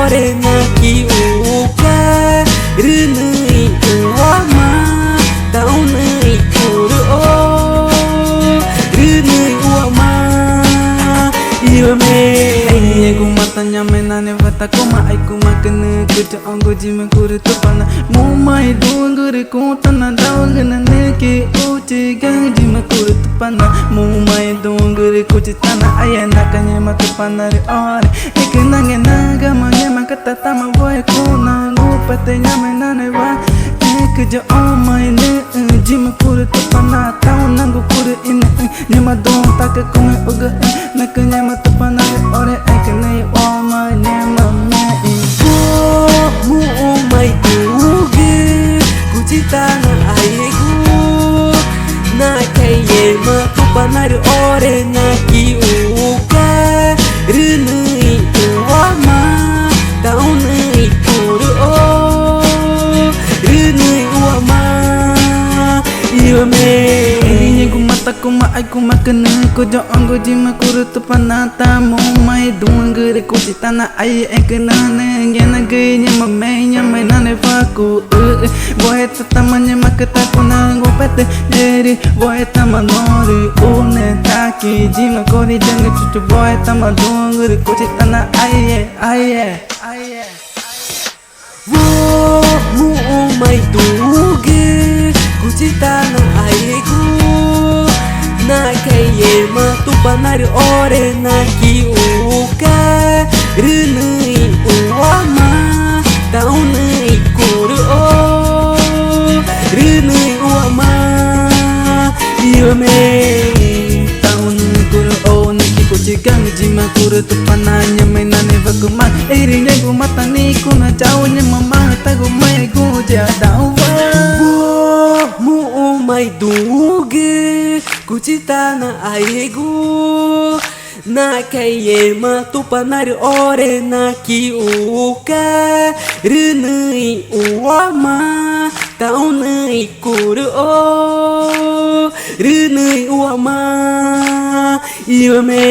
ore na ki uka rene uama tau nei kuru o rene uama iyo me ai ku matanya menane vata koma ai ku makne kuja ango jime kuru tupana mumai dungure ko tana daulna ne ke uchi gang jime kuru tupana mumai dungure kuji tana ayana kanye matupana re ore ekenange naga manye makata tama boy kuna gupate nyame nane wa kuja omai ne jime kuru tupana tau nangu kuru ine nyama don take kume uga nakanye matupana re ore ekene omai ne mame mu umai uge kuchitana aigu na kaye matupana re ore na ki uka rene uama tau nei kuru o rene uama iyo me kuma ai kuma kene ko jo ango jima kuru tupana ta mo mai dungure ko chitana ai ekena ne ngena ge nyama me nyama nane faku boy tamanya makata kuna go pete eri boy tamanori une taki jima kori jang chuchu boy tamadungure ko chitana ai wo mu mai duge ko chitana ai ku na kaye matupana re ore na ki uka rene uama tau nei kuru o rene uama iyo me tau nei kuru o niki kuchigang jima kuru tupana nyame nane vakuma eri nyagu mata ni kuna jauh nyama tagu mai guja dawa mu mai duge kuchitana aigu na kaye matupana re ore na ki uka rene uama tau nei kuru o rene uama iyo me